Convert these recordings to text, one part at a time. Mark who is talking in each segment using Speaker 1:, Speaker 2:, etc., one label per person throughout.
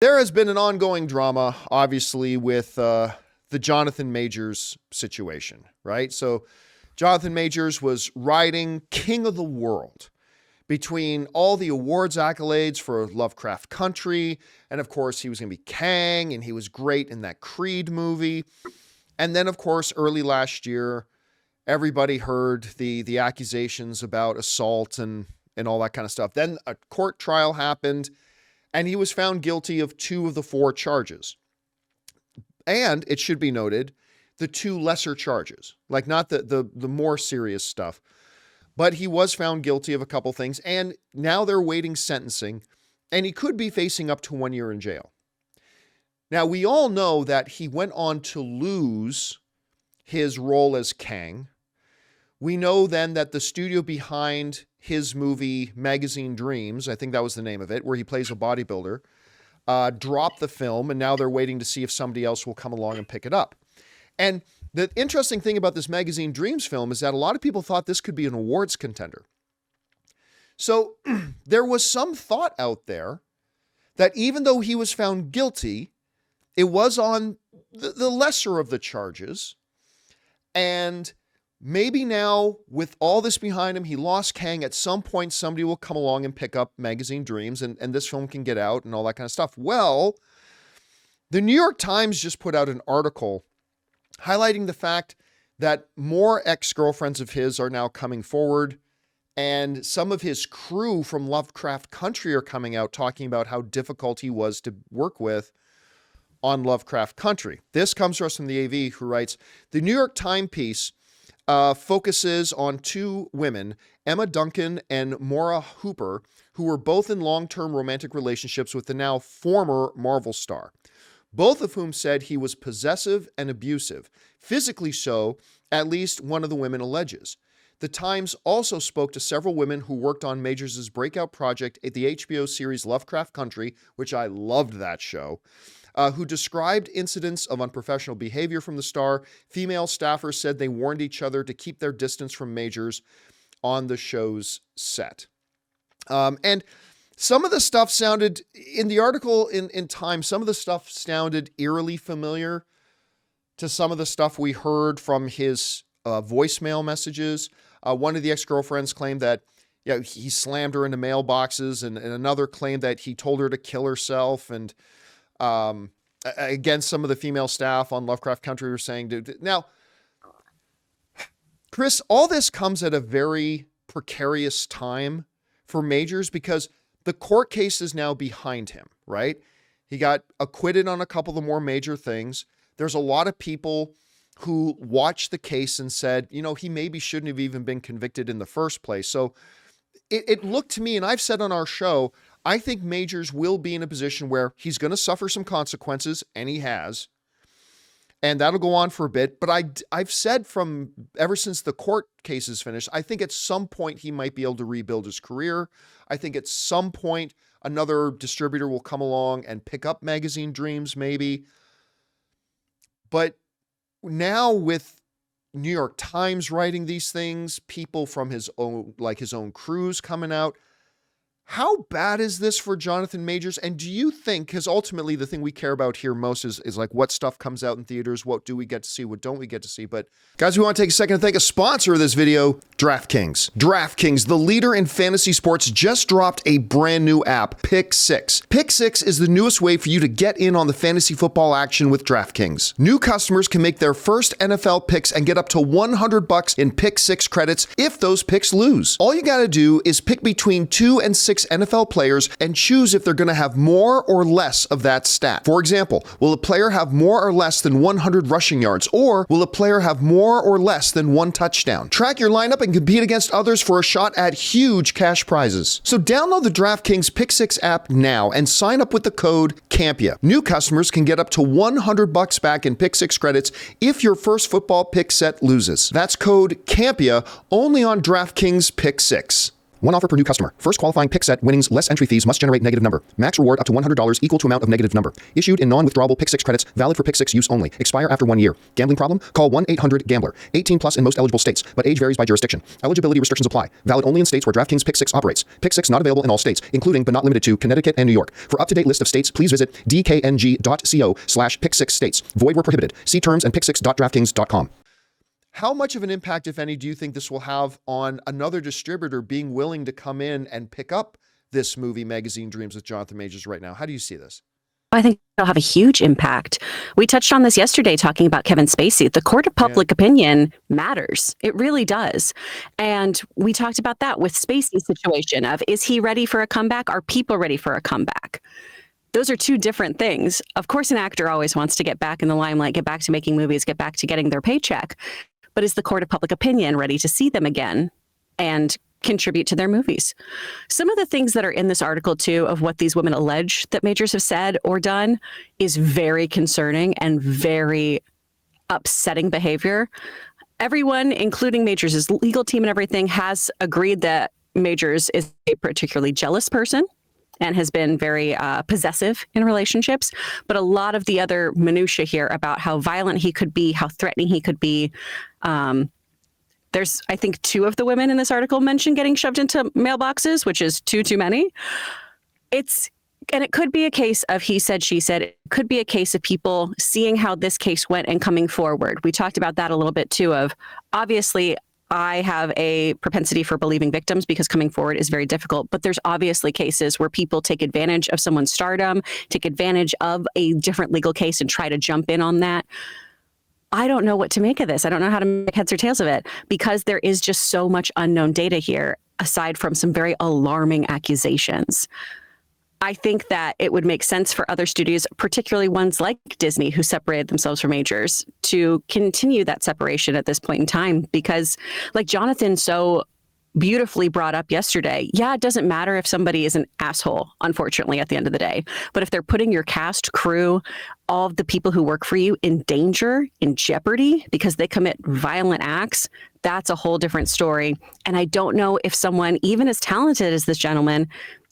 Speaker 1: There has been an ongoing drama, obviously, with the Jonathan Majors situation, right? So Jonathan Majors was riding King of the World between all the awards accolades for Lovecraft Country. And of course, he was going to be Kang, and he was great in that Creed movie. And then, of course, early last year, everybody heard the accusations about assault and all that kind of stuff. Then a court trial happened, and he was found guilty of 2 of the 4 charges. And it should be noted, the 2 lesser charges, like not the more serious stuff, but he was found guilty of a couple things, and now they're waiting sentencing, and he could be facing up to 1 year in jail. Now, we all know that he went on to lose his role as Kang. We know then that the studio behind his movie Magazine Dreams, I think that was the name of it, where he plays a bodybuilder, dropped the film, and now they're waiting to see if somebody else will come along and pick it up. And the interesting thing about this Magazine Dreams film is that a lot of people thought this could be an awards contender. So there was some thought out there that even though he was found guilty, it was on the lesser of the charges, and maybe now, with all this behind him, he lost Kang. At some point, somebody will come along and pick up Magazine Dreams, and this film can get out and all that kind of stuff. Well, the New York Times just put out an article highlighting the fact that more ex-girlfriends of his are now coming forward, and some of his crew from Lovecraft Country are coming out talking about how difficult he was to work with on Lovecraft Country. This comes to us from the AV, who writes, the New York Times piece focuses on 2 women, Emma Duncan and Maura Hooper, who were both in long-term romantic relationships with the now former Marvel star, both of whom said he was possessive and abusive, physically so, at least one of the women alleges. The Times also spoke to several women who worked on Majors' breakout project at the HBO series Lovecraft Country, which I loved that show, who described incidents of unprofessional behavior from the star. Female staffers said they warned each other to keep their distance from Majors on the show's set. And some of the stuff sounded, in the article in Time, some of the stuff sounded eerily familiar to some of the stuff we heard from his voicemail messages. One of the ex-girlfriends claimed that he slammed her into mailboxes, and another claimed that he told her to kill herself. And again, some of the female staff on Lovecraft Country were saying, now, Chris, all this comes at a very precarious time for Majors because the court case is now behind him, right? He got acquitted on a couple of the more major things. There's a lot of people who watched the case and said, he maybe shouldn't have even been convicted in the first place. So it looked to me, and I've said on our show, I think Majors will be in a position where he's going to suffer some consequences, and he has, and that'll go on for a bit. But I've said from ever since the court case is finished, I think at some point he might be able to rebuild his career. I think at some point another distributor will come along and pick up Magazine Dreams, maybe. But now with New York Times writing these things, people from his own crews coming out, how bad is this for Jonathan Majors? And do you think, because ultimately the thing we care about here most is like what stuff comes out in theaters, what do we get to see, what don't we get to see? But guys, we want to take a second to thank a sponsor of this video, DraftKings. DraftKings, the leader in fantasy sports, just dropped a brand new app, Pick 6. Pick 6 is the newest way for you to get in on the fantasy football action with DraftKings. New customers can make their first NFL picks and get up to $100 in Pick 6 credits if those picks lose. All you got to do is pick between 2 and 6 NFL players and choose if they're going to have more or less of that stat. For example, will a player have more or less than 100 rushing yards, or will a player have more or less than 1 touchdown? Track your lineup and compete against others for a shot at huge cash prizes. So download the DraftKings Pick 6 app now and sign up with the code Campea. New customers can get up to $100 back in Pick 6 credits if your first football pick set loses. That's code Campea only on DraftKings Pick 6.
Speaker 2: One offer per new customer. First qualifying pick set winnings less entry fees must generate negative number. Max reward up to $100 equal to amount of negative number. Issued in non-withdrawable Pick 6 credits, valid for Pick 6 use only. Expire after 1 year. Gambling problem? Call 1-800-GAMBLER. 18 plus in most eligible states, but age varies by jurisdiction. Eligibility restrictions apply. Valid only in states where DraftKings Pick 6 operates. Pick 6 not available in all states, including but not limited to Connecticut and New York. For up-to-date list of states, please visit dkng.co/pick6states. Void where prohibited. See terms and pick6.draftkings.com.
Speaker 1: How much of an impact, if any, do you think this will have on another distributor being willing to come in and pick up this movie, Magazine Dreams, with Jonathan Majors right now? How do you see this?
Speaker 3: I think it'll have a huge impact. We touched on this yesterday talking about Kevin Spacey. The court of public opinion matters. It really does. And we talked about that with Spacey's situation of, is he ready for a comeback? Are people ready for a comeback? Those are two different things. Of course, an actor always wants to get back in the limelight, get back to making movies, get back to getting their paycheck. But is the court of public opinion ready to see them again and contribute to their movies? Some of the things that are in this article, too, of what these women allege that Majors have said or done is very concerning and very upsetting behavior. Everyone, including Majors' legal team and everything, has agreed that Majors is a particularly jealous person and has been very possessive in relationships. But a lot of the other minutia here about how violent he could be, how threatening he could be. There's, I think, 2 of the women in this article mentioned getting shoved into mailboxes, which is too many. And it could be a case of he said, she said. It could be a case of people seeing how this case went and coming forward. We talked about that a little bit, too, of obviously I have a propensity for believing victims because coming forward is very difficult. But there's obviously cases where people take advantage of someone's stardom, take advantage of a different legal case and try to jump in on that. I don't know what to make of this. I don't know how to make heads or tails of it because there is just so much unknown data here, aside from some very alarming accusations. I think that it would make sense for other studios, particularly ones like Disney, who separated themselves from Majors, to continue that separation at this point in time. Because like Jonathan so beautifully brought up yesterday, yeah, it doesn't matter if somebody is an asshole, unfortunately, at the end of the day. But if they're putting your cast, crew, all of the people who work for you in danger, in jeopardy, because they commit violent acts, that's a whole different story. And I don't know if someone, even as talented as this gentleman,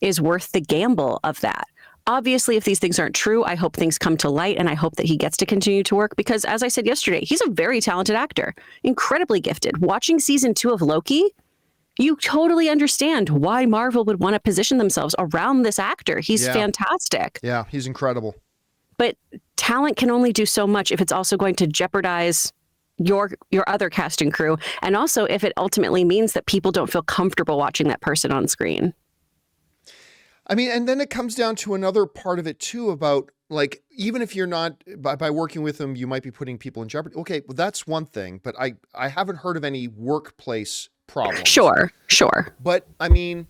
Speaker 3: is worth the gamble of that. Obviously, if these things aren't true, I hope things come to light and I hope that he gets to continue to work because, as I said yesterday, he's a very talented actor, incredibly gifted. Watching season 2 of Loki, you totally understand why Marvel would want to position themselves around this actor. He's fantastic.
Speaker 1: Yeah, he's incredible.
Speaker 3: But talent can only do so much if it's also going to jeopardize your other cast and crew, and also if it ultimately means that people don't feel comfortable watching that person on screen.
Speaker 1: I mean, and then it comes down to another part of it too about like, even if you're not, by working with them, you might be putting people in jeopardy. Okay, well, that's one thing, but I haven't heard of any workplace problems.
Speaker 3: Sure.
Speaker 1: But I mean,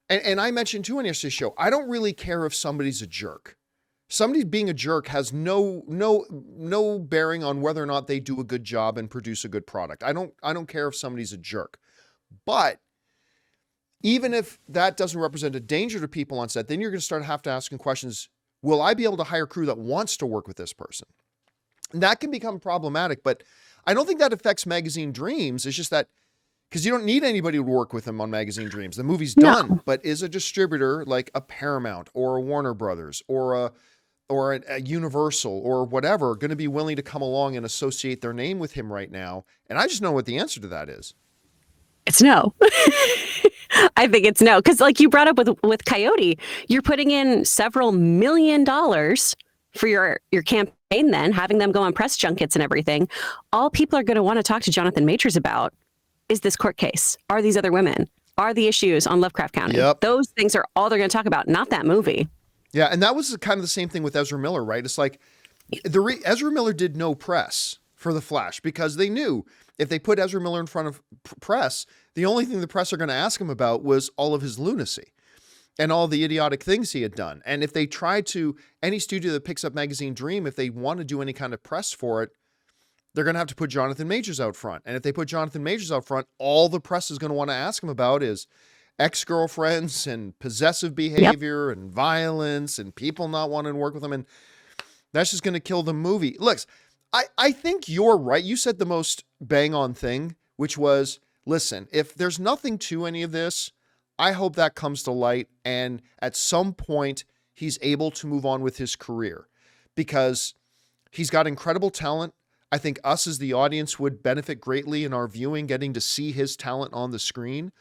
Speaker 1: and I mentioned too on yesterday's show, I don't really care if somebody's a jerk. Somebody being a jerk has no bearing on whether or not they do a good job and produce a good product. I don't care if somebody's a jerk. But even if that doesn't represent a danger to people on set, then you're going to have to asking questions. Will I be able to hire crew that wants to work with this person? And that can become problematic, but I don't think that affects Magazine Dreams. It's just that because you don't need anybody to work with them on Magazine Dreams. The movie's done, but is a distributor like a Paramount or a Warner Brothers or a Universal or whatever going to be willing to come along and associate their name with him right now? And I just know what the answer to that is. It's no.
Speaker 3: I think it's no. Because like you brought up with Coyote, you're putting in several $1 million for your campaign then, having them go on press junkets and everything. All people are going to want to talk to Jonathan Majors about is this court case. Are these other women? Are the issues on Lovecraft Country?
Speaker 1: Yep.
Speaker 3: Those things are all they're going to talk about, not that movie.
Speaker 1: Yeah, and that was kind of the same thing with Ezra Miller, right? It's like Ezra Miller did no press for The Flash because they knew if they put Ezra Miller in front of press, the only thing the press are going to ask him about was all of his lunacy and all the idiotic things he had done. And if they try to, any studio that picks up Magazine Dream, if they want to do any kind of press for it, they're going to have to put Jonathan Majors out front. And if they put Jonathan Majors out front, all the press is going to want to ask him about is ex-girlfriends and possessive behavior and violence and people not wanting to work with them. And that's just going to kill the movie. Look, I think you're right. You said the most bang on thing, which was, listen, if there's nothing to any of this, I hope that comes to light, and at some point he's able to move on with his career, because he's got incredible talent. I think us as the audience would benefit greatly in our viewing, getting to see his talent on the screen.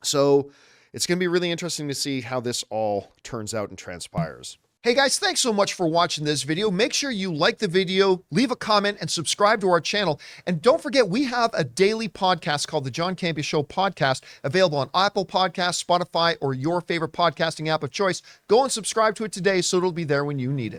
Speaker 1: So it's going to be really interesting to see how this all turns out and transpires. Hey guys, thanks so much for watching this video. Make sure you like the video, leave a comment, and subscribe to our channel. And don't forget, we have a daily podcast called the John Campea Show podcast, available on Apple Podcasts, Spotify, or your favorite podcasting app of choice. Go and subscribe to it today so it'll be there when you need it.